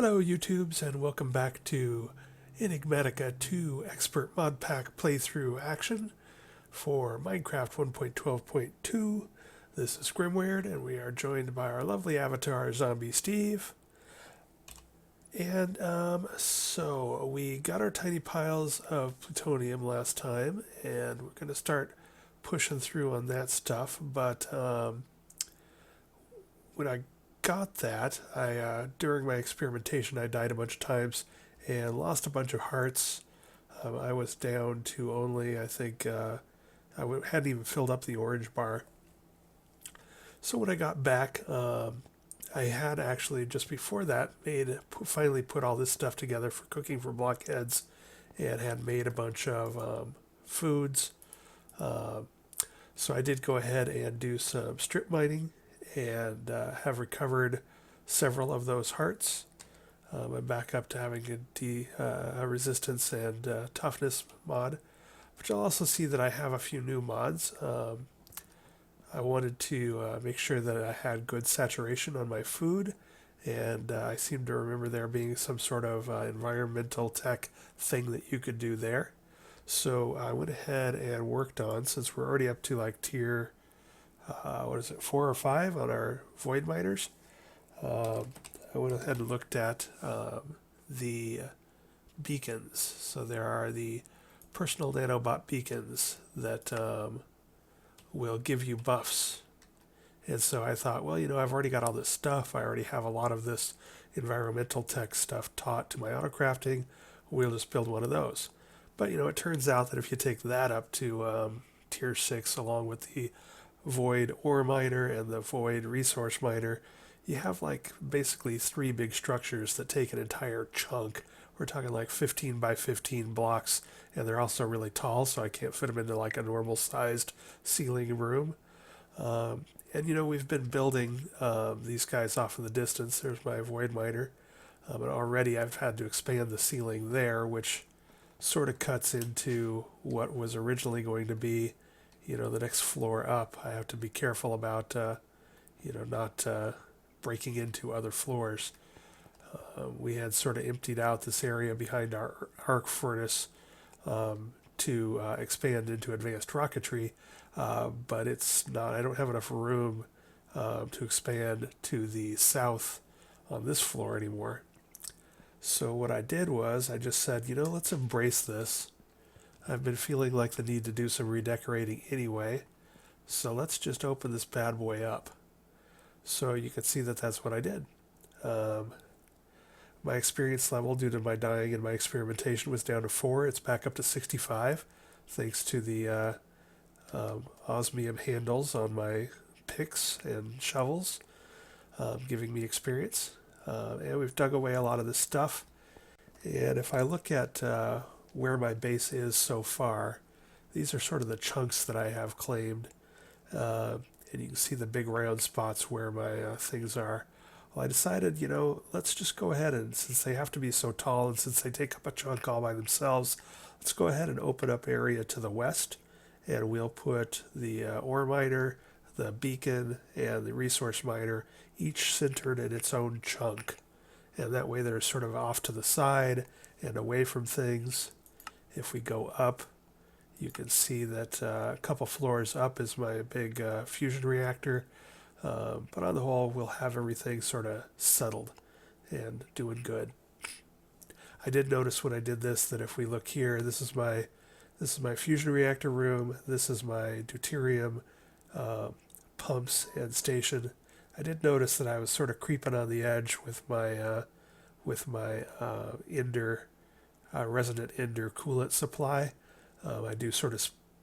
Hello YouTubes and welcome back to Enigmatica 2 Expert Mod Pack playthrough action for Minecraft 1.12.2. This is Grimweird and we are joined by our lovely avatar Zombie Steve. And so we got our tiny piles of plutonium last time and we're going to start pushing through on that stuff, but when I got that, during my experimentation I died a bunch of times and lost a bunch of hearts. I was down to only, I think, hadn't even filled up the orange bar. So when I got back, I had actually just before that finally put all this stuff together for cooking for blockheads and had made a bunch of foods. So I did go ahead and do some strip mining and have recovered several of those hearts. I'm back up to having a resistance and toughness mod, but you'll also see that I have a few new mods. I wanted to make sure that I had good saturation on my food, and I seem to remember there being some sort of environmental tech thing that you could do there. So I went ahead and worked on, since we're already up to like tier 4 or 5 on our void miners. I went ahead and looked at the beacons. So there are the personal NanoBot beacons that will give you buffs. And so I thought, well, I've already got all this stuff. I already have a lot of this environmental tech stuff taught to my autocrafting. We'll just build one of those. But, it turns out that if you take that up to tier 6 along with the void ore miner and the void resource miner, you have like basically 3 big structures that take an entire chunk. We're talking like 15 by 15 blocks, and they're also really tall, so I can't fit them into like a normal sized ceiling room. And we've been building these guys off in the distance. There's my void miner, and already I've had to expand the ceiling there, which sort of cuts into what was originally going to be the next floor up. I have to be careful about, not breaking into other floors. We had sort of emptied out this area behind our arc furnace to expand into advanced rocketry, but I don't have enough room to expand to the south on this floor anymore. So what I did was I just said, let's embrace this. I've been feeling like the need to do some redecorating anyway, so let's just open this bad boy up. So you can see that that's what I did. My experience level due to my dying and my experimentation was down to 4. It's back up to 65 thanks to the osmium handles on my picks and shovels, giving me experience. And we've dug away a lot of this stuff. And if I look at where my base is so far, these are sort of the chunks that I have claimed. And you can see the big round spots where my things are. Well, I decided, let's just go ahead and, since they have to be so tall and since they take up a chunk all by themselves, let's go ahead and open up area to the west, and we'll put the ore miner, the beacon, and the resource miner each centered in its own chunk. And that way they're sort of off to the side and away from things. If we go up, you can see that a couple floors up is my big fusion reactor. But on the whole, we'll have everything sort of settled and doing good. I did notice when I did this that if we look here, this is my fusion reactor room. This is my deuterium pumps and station. I did notice that I was sort of creeping on the edge with my ender resonant ender coolant supply. I do sort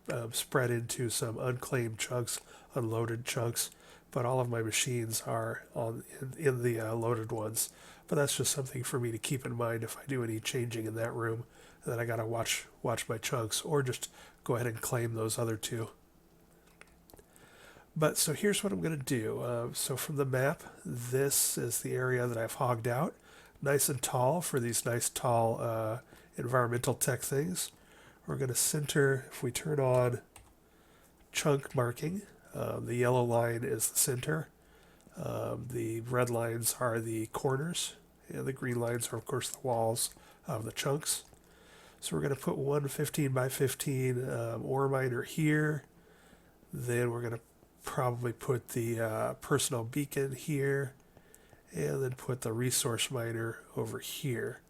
of spread into some unclaimed chunks, unloaded chunks, but all of my machines are in the loaded ones. But that's just something for me to keep in mind if I do any changing in that room, that I gotta watch my chunks, or just go ahead and claim those other 2. But so here's what I'm going to do. So from the map, this is the area that I've hogged out. Nice and tall for these nice tall environmental tech things. We're going to center, if we turn on chunk marking, the yellow line is the center. The red lines are the corners, and the green lines are of course the walls of the chunks. So we're going to put one 15 by 15 ore miner here. Then we're going to probably put the personal beacon here, and then put the resource miner over here.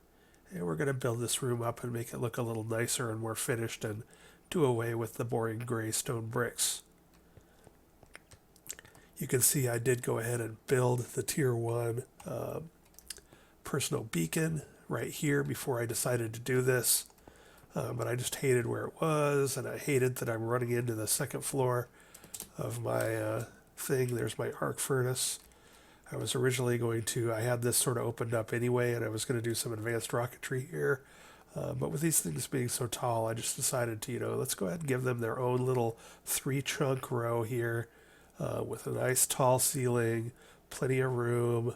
And we're going to build this room up and make it look a little nicer and more finished and do away with the boring gray stone bricks. You can see I did go ahead and build the tier 1 personal beacon right here before I decided to do this. But I just hated where it was, and I hated that I'm running into the second floor of my thing. There's my arc furnace. I was originally I had this sort of opened up anyway, and I was going to do some advanced rocketry here. But with these things being so tall, I just decided to, let's go ahead and give them their own little 3-chunk row here with a nice tall ceiling, plenty of room.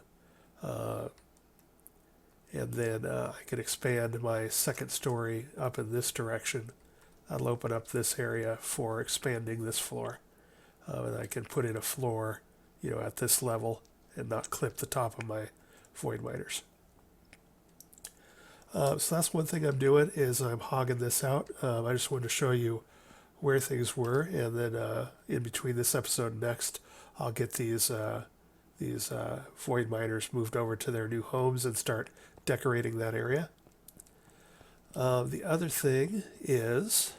And then I could expand my second story up in this direction. That'll open up this area for expanding this floor. And I can put in a floor, at this level and not clip the top of my void miners. So that's one thing I'm doing is I'm hogging this out. I just wanted to show you where things were, and then in between this episode and next, I'll get these void miners moved over to their new homes and start decorating that area. The other thing is,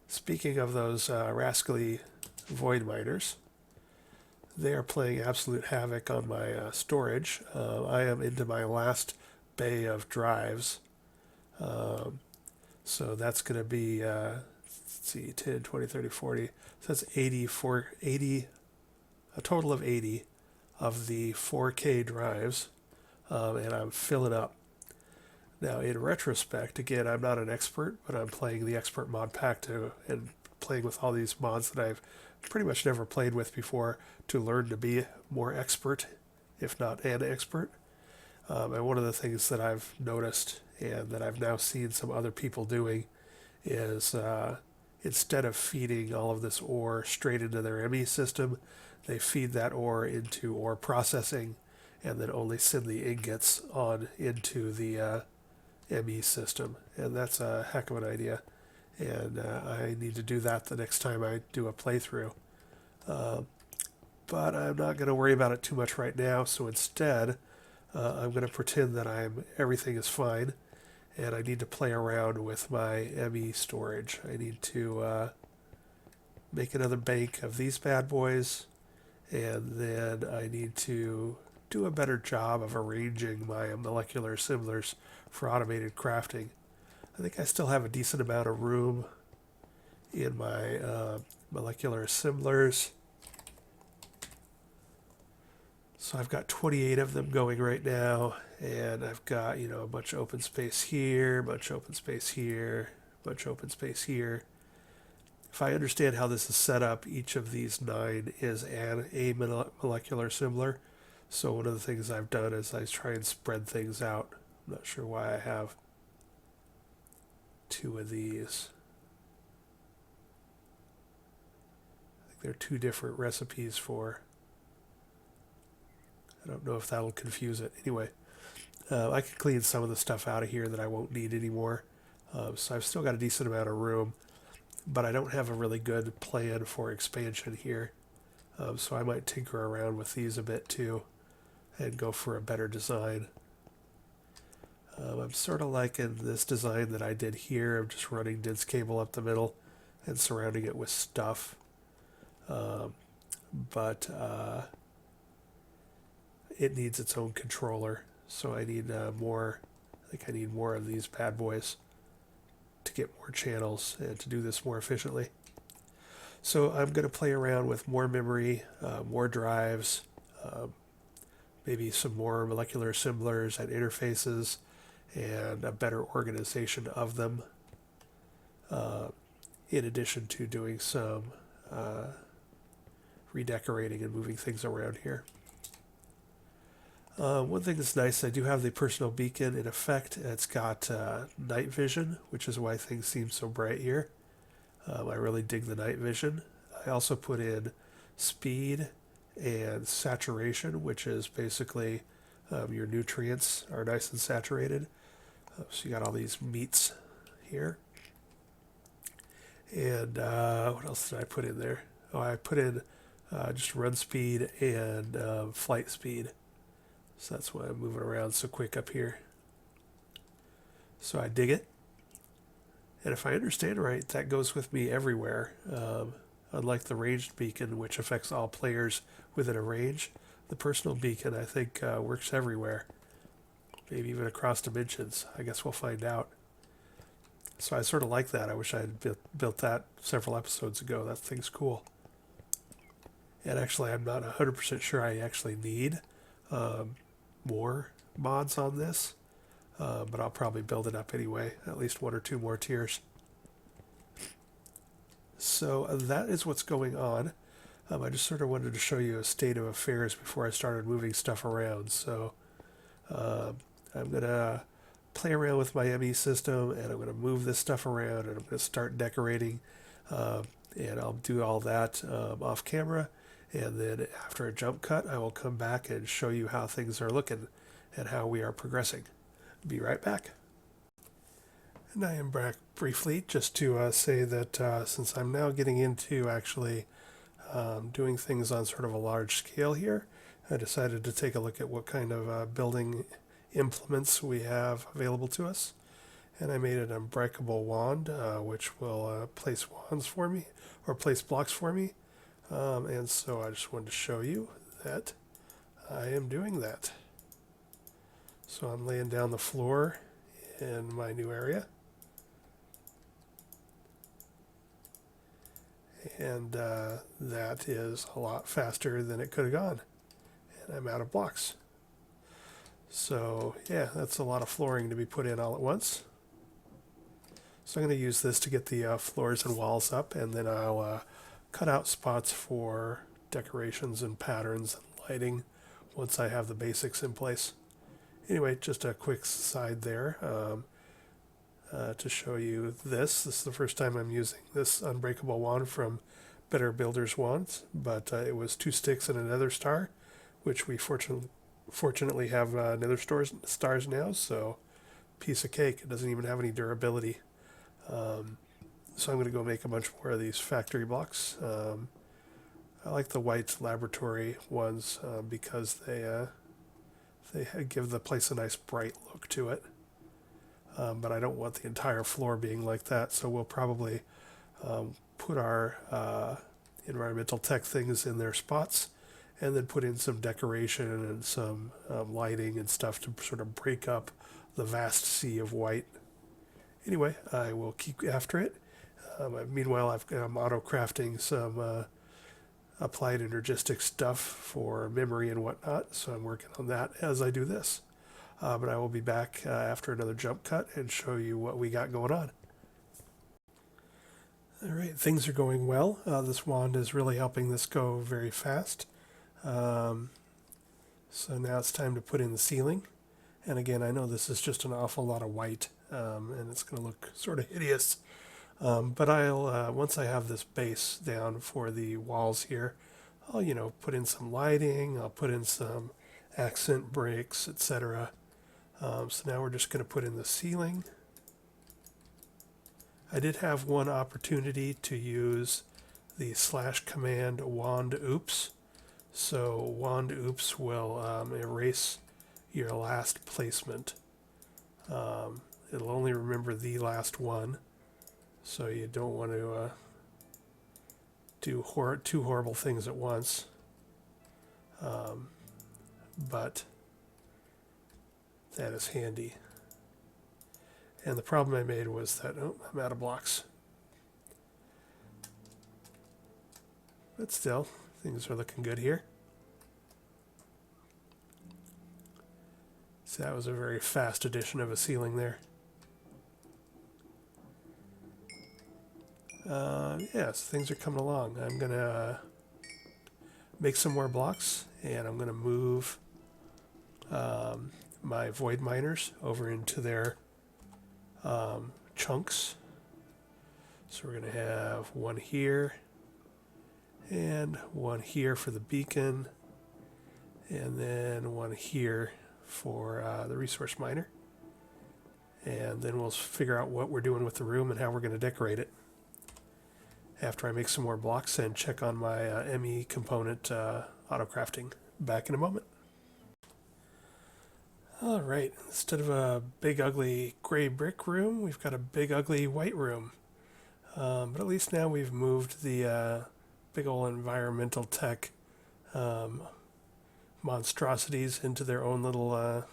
speaking of those rascally void miners, they are playing absolute havoc on my storage. I am into my last bay of drives. So that's going to be, let's see, 10, 20, 30, 40. So that's 80, a total of 80 of the 4K drives. And I'm filling up. Now, in retrospect, again, I'm not an expert, but I'm playing the expert mod pack and playing with all these mods that I've pretty much never played with before to learn to be more expert, if not an expert. And one of the things that I've noticed and that I've now seen some other people doing is instead of feeding all of this ore straight into their ME system, they feed that ore into ore processing and then only send the ingots on into the ME system. And that's a heck of an idea. And I need to do that the next time I do a playthrough. But I'm not going to worry about it too much right now. So instead, I'm going to pretend that everything is fine. And I need to play around with my ME storage. I need to make another bank of these bad boys. And then I need to do a better job of arranging my molecular assemblers for automated crafting. I think I still have a decent amount of room in my molecular assemblers. So I've got 28 of them going right now, and I've got, a bunch of open space here, a bunch of open space here, a bunch of open space here. If I understand how this is set up, each of these 9 is a molecular assembler. So one of the things I've done is I try and spread things out. I'm not sure why I have 2 of these. I think they're 2 different recipes for. I don't know if that'll confuse it. Anyway, I can clean some of the stuff out of here that I won't need anymore. So I've still got a decent amount of room, but I don't have a really good plan for expansion here. So I might tinker around with these a bit too and go for a better design. I'm sort of liking this design that I did here of just running dense cable up the middle and surrounding it with stuff. But it needs its own controller, so I need more. I think I need more of these bad boys to get more channels and to do this more efficiently. So I'm going to play around with more memory, more drives, maybe some more molecular assemblers and interfaces, and a better organization of them, in addition to doing some redecorating and moving things around here. One thing that's nice, I do have the personal beacon in effect. It's got night vision, which is why things seem so bright here. I really dig the night vision. I also put in speed and saturation, which is basically your nutrients are nice and saturated. So you got all these meats here. And what else did I put in there? Oh, I put in just run speed and flight speed. So that's why I'm moving around so quick up here. So I dig it. And if I understand right, that goes with me everywhere. Unlike the ranged beacon, which affects all players within a range, the personal beacon, I think, works everywhere. Maybe even across dimensions. I guess we'll find out. So I sort of like that. I wish I had built that several episodes ago. That thing's cool. And actually, I'm not 100% sure I actually need more mods on this. But I'll probably build it up anyway. At least 1 or 2 more tiers. So that is what's going on. I just sort of wanted to show you a state of affairs before I started moving stuff around. So I'm going to play around with my ME system, and I'm going to move this stuff around, and I'm going to start decorating, and I'll do all that off camera, and then after a jump cut I will come back and show you how things are looking and how we are progressing. Be right back. And I am back briefly just to say that since I'm now getting into actually doing things on sort of a large scale here, I decided to take a look at what kind of building implements we have available to us, and I made an Unbreakable Wand, which will place wands for me, or place blocks for me, and so I just wanted to show you that I am doing that. So I'm laying down the floor in my new area, and that is a lot faster than it could have gone, and I'm out of blocks. So yeah, that's a lot of flooring to be put in all at once. So I'm going to use this to get the floors and walls up, and then I'll cut out spots for decorations and patterns and lighting once I have the basics in place. Anyway, just a quick side there to show you this. This is the first time I'm using this Unbreakable Wand from Better Builder's Wands, but it was 2 sticks and a nether star, which we fortunately have nether stars now, so piece of cake. It doesn't even have any durability. So I'm going to go make a bunch more of these factory blocks. I like the white laboratory ones because they give the place a nice bright look to it. But I don't want the entire floor being like that, so we'll probably put our environmental tech things in their spots, and then put in some decoration and some lighting and stuff to sort of break up the vast sea of white. Anyway, I will keep after it. Meanwhile, I'm auto-crafting some applied energistic stuff for memory and whatnot, so I'm working on that as I do this. But I will be back after another jump cut and show you what we got going on. Alright, things are going well. This wand is really helping this go very fast. So now it's time to put in the ceiling. And again, I know this is just an awful lot of white, and it's going to look sort of hideous. But I'll once I have this base down for the walls here, I'll put in some lighting, I'll put in some accent breaks, etc. So now we're just going to put in the ceiling. I did have one opportunity to use the / command wandOops. So wandOops will erase your last placement. It'll only remember the last one. So you don't want to do 2 horrible things at once. But that is handy. And the problem I made was that, I'm out of blocks. But still, things are looking good here. So that was a very fast addition of a ceiling there. Yes, things are coming along. I'm going to make some more blocks, and I'm going to move my void miners over into their chunks. So we're going to have one here and one here for the beacon, and then one here for the resource miner. And then we'll figure out what we're doing with the room and how we're going to decorate it after I make some more blocks and check on my ME component auto crafting. Back in a moment. All right, instead of a big ugly gray brick room, we've got a big ugly white room. But at least now we've moved the big old environmental tech monstrosities into their own little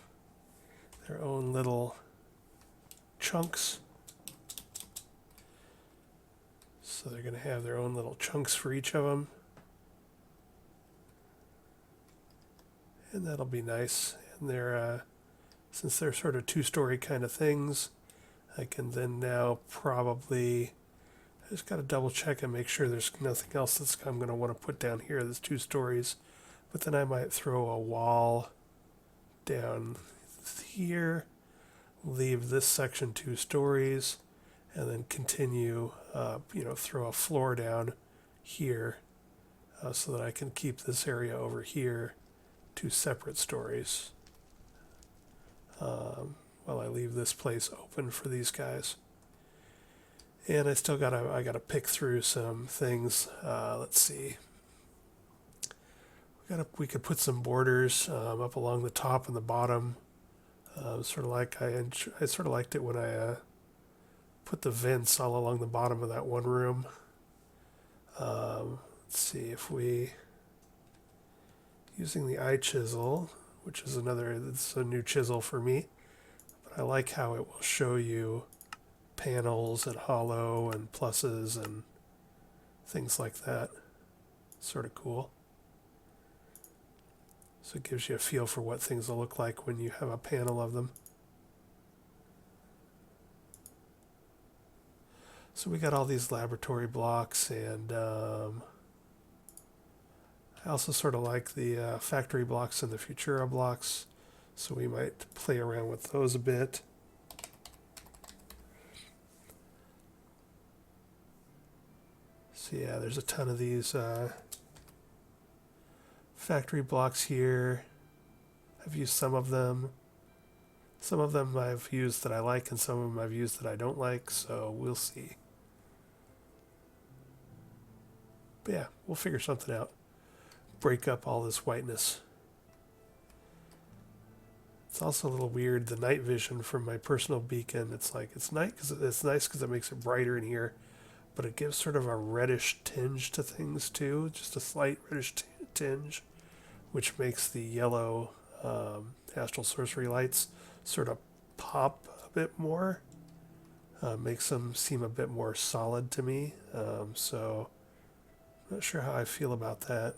chunks. So they're going to have their own little chunks for each of them. And that'll be nice. And they're since they're sort of two-story kind of things, I can then now probably, I just got to double check and make sure there's nothing else that's I'm going to want to put down here that's 2 stories. But then I might throw a wall down here, leave this section 2 stories, and then continue, throw a floor down here so that I can keep this area over here 2 separate stories. While I leave this place open for these guys. And I still gotta pick through some things. Let's see. We could put some borders up along the top and the bottom. Sort of like I sort of liked it when I put the vents all along the bottom of that one room. Let's see if we, using the eye chisel, which is it's a new chisel for me. But I like how it will show you panels and hollow and pluses and things like that. Sort of cool. So it gives you a feel for what things will look like when you have a panel of them. So we got all these laboratory blocks, and I also sort of like the factory blocks and the Futura blocks, so we might play around with those a bit. So yeah, there's a ton of these factory blocks here. I've used some of them. Some of them I've used that I like, and some of them I've used that I don't like, so we'll see. But yeah, we'll figure something out. Break up all this whiteness. It's also a little weird, the night vision from my personal beacon. It's nice because it makes it brighter in here, but it gives sort of a reddish tinge to things too, just a slight reddish tinge, which makes the yellow astral sorcery lights sort of pop a bit more, makes them seem a bit more solid to me. So I'm not sure how I feel about that.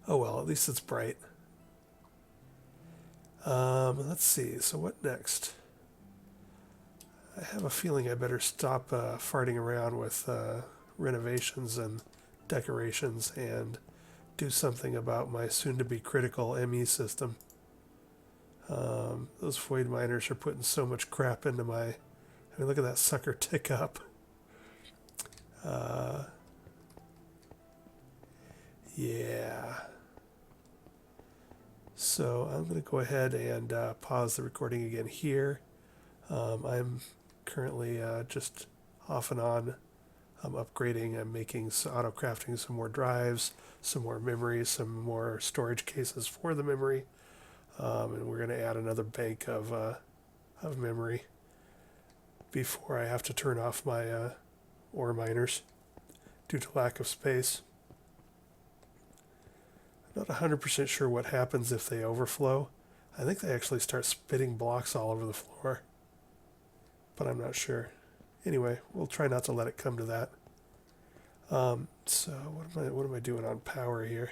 Oh well, at least it's bright. Let's see, so what next? I have a feeling I better stop farting around with renovations and decorations and do something about my soon-to-be critical ME system. Those void miners are putting so much crap into look at that sucker tick up. Yeah. So I'm going to go ahead and pause the recording again here. I'm currently just off and on. I'm upgrading. I'm making auto crafting some more drives, some more memory, some more storage cases for the memory, and we're going to add another bank of memory before I have to turn off my ore miners due to lack of space. Not 100% sure what happens if they overflow. I think they actually start spitting blocks all over the floor, but I'm not sure. Anyway, we'll try not to let it come to that. So what am I doing on power here?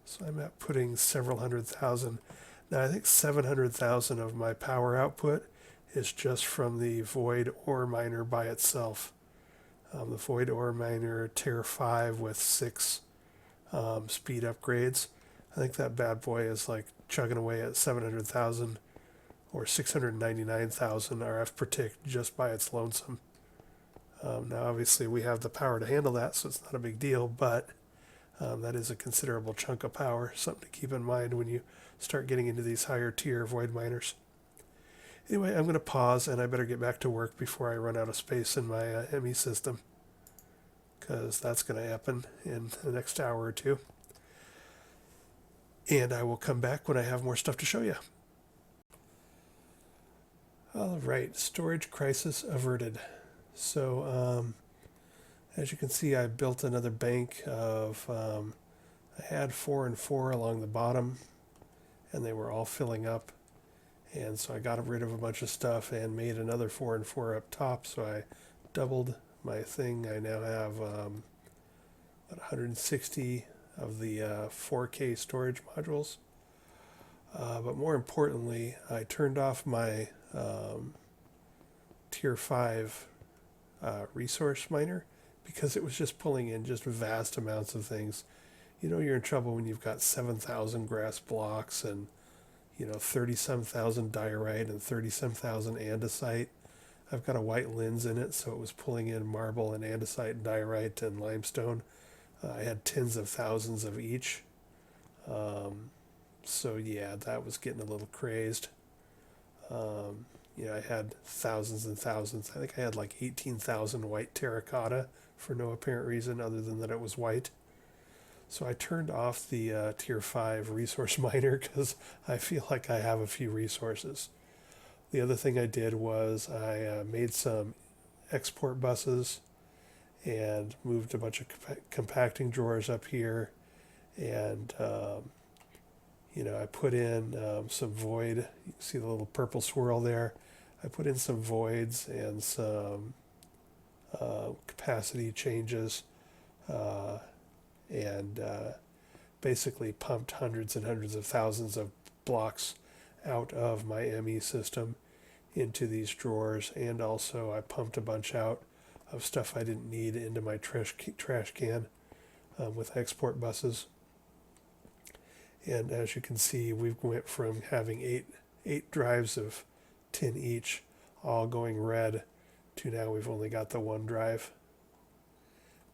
So I'm at putting several 100,000. Now I think 700,000 of my power output is just from the void ore miner by itself. The void ore miner tier 5 with 6 speed upgrades. I think that bad boy is like chugging away at 700,000 or 699,000 RF per tick just by its lonesome. Now obviously we have the power to handle that, so it's not a big deal, but That is a considerable chunk of power, something to keep in mind when you start getting into these higher tier void miners. Anyway, I'm going to pause, and I better get back to work before I run out of space in my ME system, because that's going to happen in the next hour or two. And I will come back when I have more stuff to show you. All right, storage crisis averted. So, as you can see, I built another bank of, I had 4 and 4 along the bottom, and they were all filling up. And so I got rid of a bunch of stuff and made another 4 and 4 up top. So I doubled my thing. I now have about 160 of the 4K storage modules. But more importantly, I turned off my tier 5 resource miner because it was just pulling in just vast amounts of things. You know, you're in trouble when you've got 7,000 grass blocks and 30-some thousand diorite and 30-some thousand andesite. I've got a white lens in it, so it was pulling in marble and andesite and diorite and limestone. I had tens of thousands of each. So yeah, that was getting a little crazed. I had thousands and thousands. I think I had like 18,000 white terracotta for no apparent reason other than that it was white. So I turned off the tier 5 resource miner because I feel like I have a few resources. The other thing I did was I made some export buses and moved a bunch of compacting drawers up here. And, I put in some void. You can see the little purple swirl there. I put in some voids and some capacity changes. And basically pumped hundreds and hundreds of thousands of blocks out of my ME system into these drawers, and also I pumped a bunch out of stuff I didn't need into my trash can with export buses. And as you can see, we went from having eight drives of 10 each, all going red, to now we've only got the one drive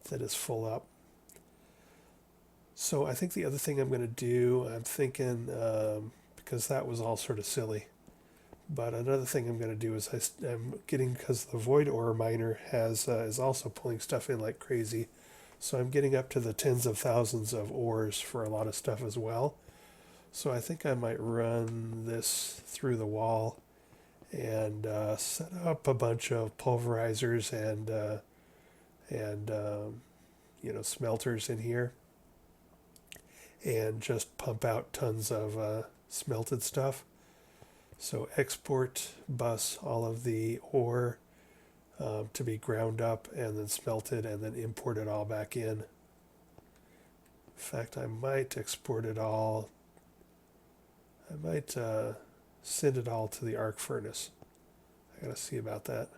that is full up. So I think the other thing I'm going to do, I'm thinking, because that was all sort of silly, but another thing I'm going to do is I'm getting, because the void ore miner is also pulling stuff in like crazy, so I'm getting up to the tens of thousands of ores for a lot of stuff as well. So I think I might run this through the wall and set up a bunch of pulverizers and smelters in here, and just pump out tons of smelted stuff. So export bus all of the ore to be ground up and then smelted and then import it all back in. In fact, I might export it all. I might send it all to the arc furnace. I gotta see about that.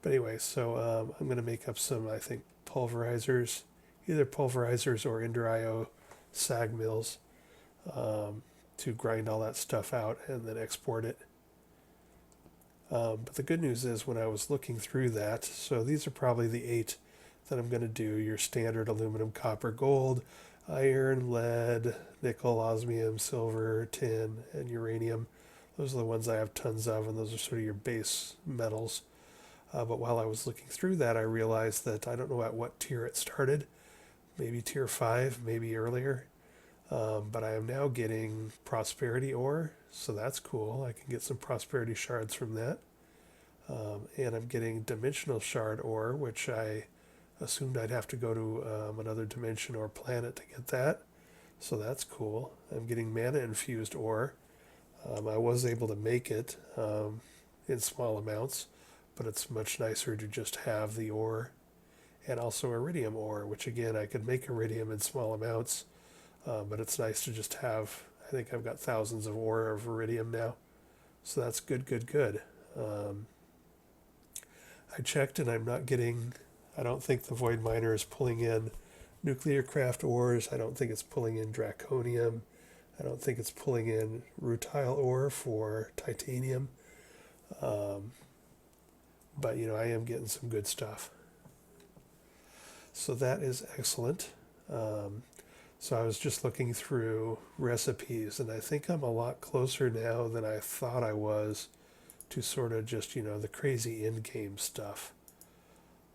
But anyway, so I'm gonna make up some, I think, pulverizers, either pulverizers or Ender.io sag mills to grind all that stuff out and then export it. But the good news is when I was looking through that, so these are probably the 8 that I'm going to do. Your standard aluminum, copper, gold, iron, lead, nickel, osmium, silver, tin, and uranium. Those are the ones I have tons of, and those are sort of your base metals. But while I was looking through that, I realized that I don't know at what tier it started. Maybe tier 5, maybe earlier. But I am now getting prosperity ore, so that's cool. I can get some prosperity shards from that. And I'm getting dimensional shard ore, which I assumed I'd have to go to another dimension or planet to get that. So that's cool. I'm getting mana infused ore. I was able to make it in small amounts, but it's much nicer to just have the ore. And also iridium ore, which again, I could make iridium in small amounts, but it's nice to just have, I think I've got thousands of ore of iridium now. So that's good, good, good. I checked and I'm not getting, I don't think the void miner is pulling in nuclear craft ores. I don't think it's pulling in draconium. I don't think it's pulling in rutile ore for titanium. But I am getting some good stuff. So that is excellent. So I was just looking through recipes, and I think I'm a lot closer now than I thought I was to sort of just, the crazy in-game stuff.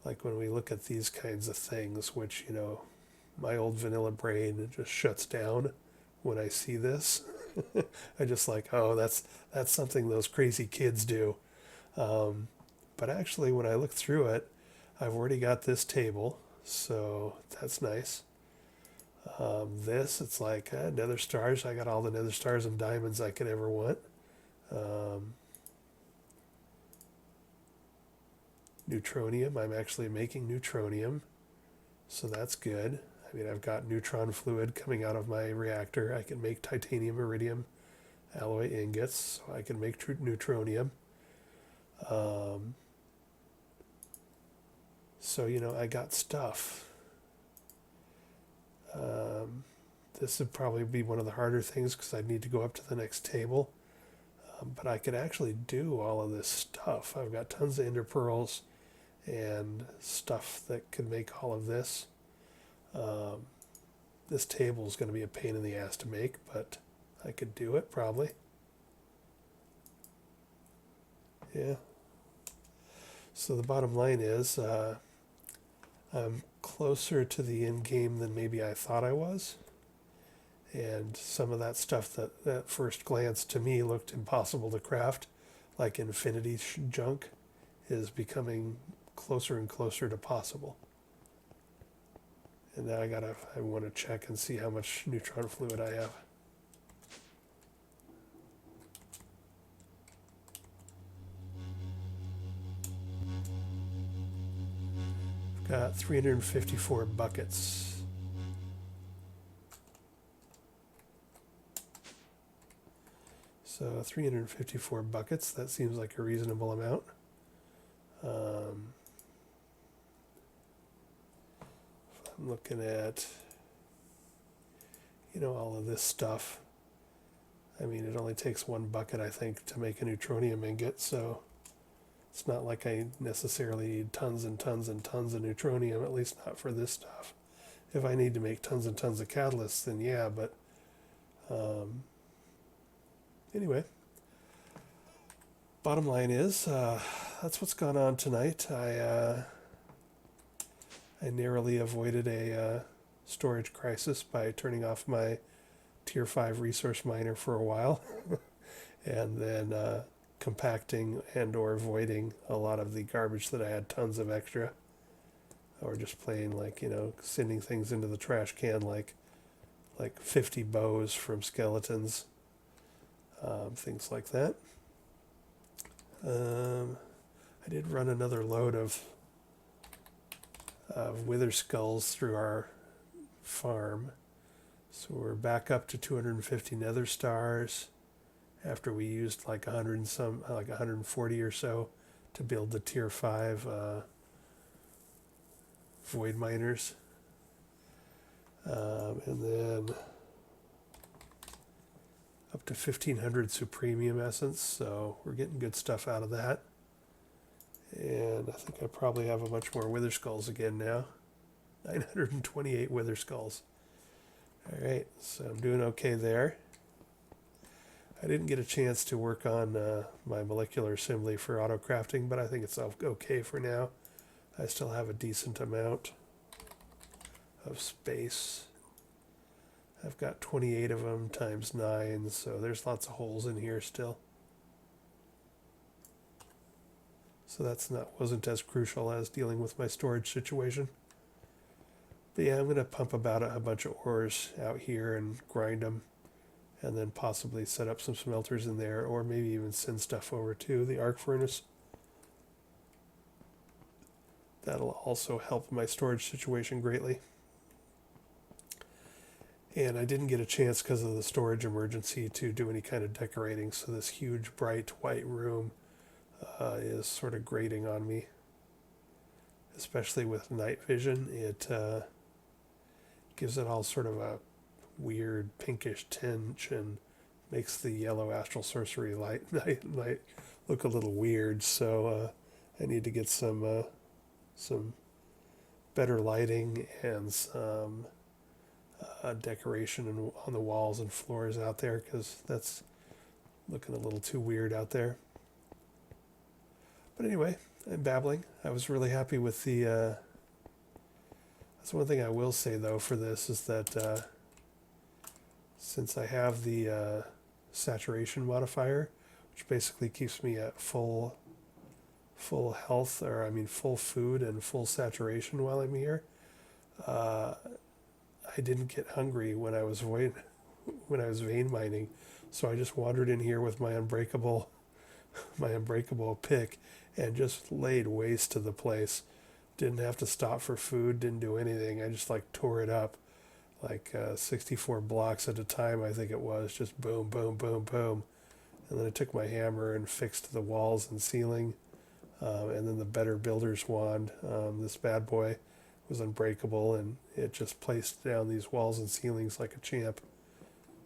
Like when we look at these kinds of things, which, my old vanilla brain just shuts down when I see this. I just like, oh, that's something those crazy kids do. Um, but actually, when I look through it, I've already got this table, so that's nice. This, it's like nether stars. I got all the nether stars and diamonds I could ever want. Um, Neutronium, I'm actually making neutronium, so that's good. I mean, I've got neutron fluid coming out of my reactor. I can make titanium, iridium, alloy ingots, so I can make neutronium. Um, so, I got stuff. This would probably be one of the harder things because I'd need to go up to the next table. But I could actually do all of this stuff. I've got tons of ender pearls and stuff that could make all of this. Um, this table is going to be a pain in the ass to make, but I could do it probably. Yeah. So the bottom line is I'm closer to the end game than maybe I thought I was. And some of that stuff that at first glance to me looked impossible to craft, like infinity junk, is becoming closer and closer to possible. And now I want to check and see how much neutron fluid I have. I've got 354 buckets. So 354 buckets, that seems like a reasonable amount. I'm looking at, all of this stuff. I mean, it only takes one bucket, I think, to make a neutronium ingot, so it's not like I necessarily need tons and tons and tons of neutronium, at least not for this stuff. If I need to make tons and tons of catalysts, then yeah, but anyway, bottom line is that's what's gone on tonight. I narrowly avoided a storage crisis by turning off my tier 5 resource miner for a while and then compacting and or avoiding a lot of the garbage that I had tons of extra, or just plain like sending things into the trash can like 50 bows from skeletons, things like that. I did run another load of wither skulls through our farm, so we're back up to 250 nether stars after we used like 100 and some, like 140 or so to build the tier 5 void miners. And then up to 1500 supremium essence, so we're getting good stuff out of that. And I think I probably have a bunch more wither skulls again now. 928 wither skulls. All right, so I'm doing okay there. I didn't get a chance to work on my molecular assembly for auto crafting, but I think it's okay for now. I still have a decent amount of space. I've got 28 of them times 9, so there's lots of holes in here still. So wasn't as crucial as dealing with my storage situation. But yeah, I'm going to pump about a bunch of ores out here and grind them, and then possibly set up some smelters in there, or maybe even send stuff over to the arc furnace. That'll also help my storage situation greatly. And I didn't get a chance because of the storage emergency to do any kind of decorating, so this huge bright white room is sort of grating on me, especially with night vision. It gives it all sort of a weird pinkish tinge and makes the yellow astral sorcery light look a little weird. So I need to get some better lighting and some decoration on the walls and floors out there, because that's looking a little too weird out there. But anyway, I'm babbling. I was really happy with the. That's one thing I will say though for this is that since I have the saturation modifier, which basically keeps me at full health, or I mean full food and full saturation while I'm here, I didn't get hungry when I was vein mining, so I just wandered in here with my unbreakable pick and just laid waste to the place. Didn't have to stop for food, didn't do anything. I just like tore it up, like 64 blocks at a time, I think it was, just boom, boom, boom, boom. And then I took my hammer and fixed the walls and ceiling. And then the Better Builder's Wand, this bad boy, was unbreakable, and it just placed down these walls and ceilings like a champ.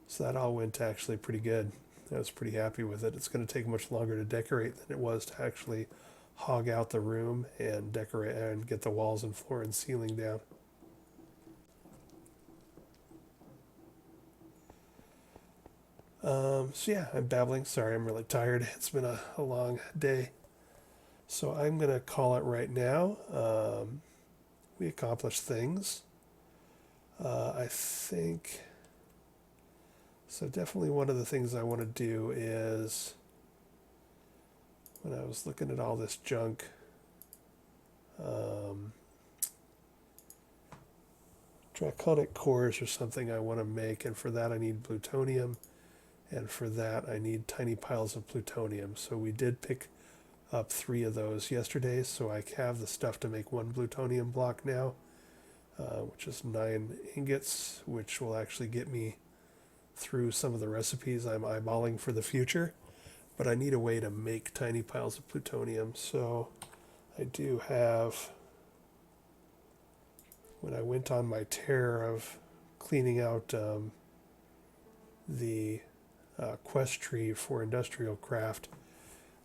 So that all went actually pretty good. I was pretty happy with it. It's going to take much longer to decorate than it was to actually hog out the room and decorate and get the walls and floor and ceiling down. So yeah, I'm babbling. Sorry, I'm really tired. It's been a long day. So I'm going to call it right now. We accomplished things. I think... So definitely one of the things I want to do is, when I was looking at all this junk, draconic cores or something I want to make, and for that I need plutonium, and for that I need tiny piles of plutonium. So we did pick up 3 of those yesterday, so I have the stuff to make 1 plutonium block now, which is 9 ingots, which will actually get me through some of the recipes I'm eyeballing for the future. But I need a way to make tiny piles of plutonium, so I do have, when I went on my tear of cleaning out the quest tree for industrial craft,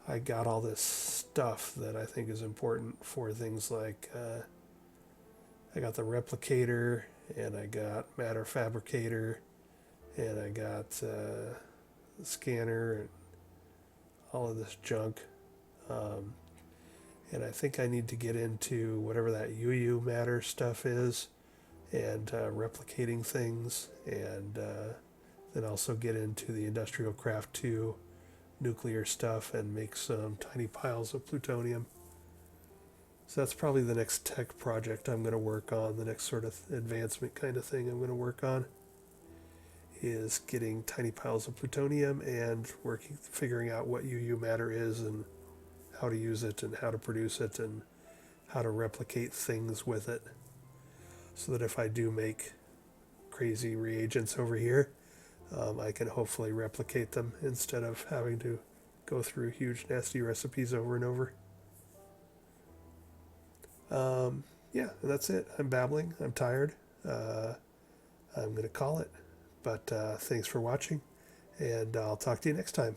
I got all this stuff that I think is important for things like, I got the replicator, and I got matter fabricator, and I got the scanner, and all of this junk. And I think I need to get into whatever that UU matter stuff is, and replicating things, and then also get into the Industrial Craft 2 nuclear stuff and make some tiny piles of plutonium. So that's probably the next tech project I'm going to work on, the next sort of advancement kind of thing I'm going to work on, is getting tiny piles of plutonium and figuring out what UU matter is and how to use it and how to produce it and how to replicate things with it, so that if I do make crazy reagents over here, I can hopefully replicate them instead of having to go through huge nasty recipes over and over. Yeah, that's it. I'm babbling. I'm tired. I'm going to call it. But thanks for watching, and I'll talk to you next time.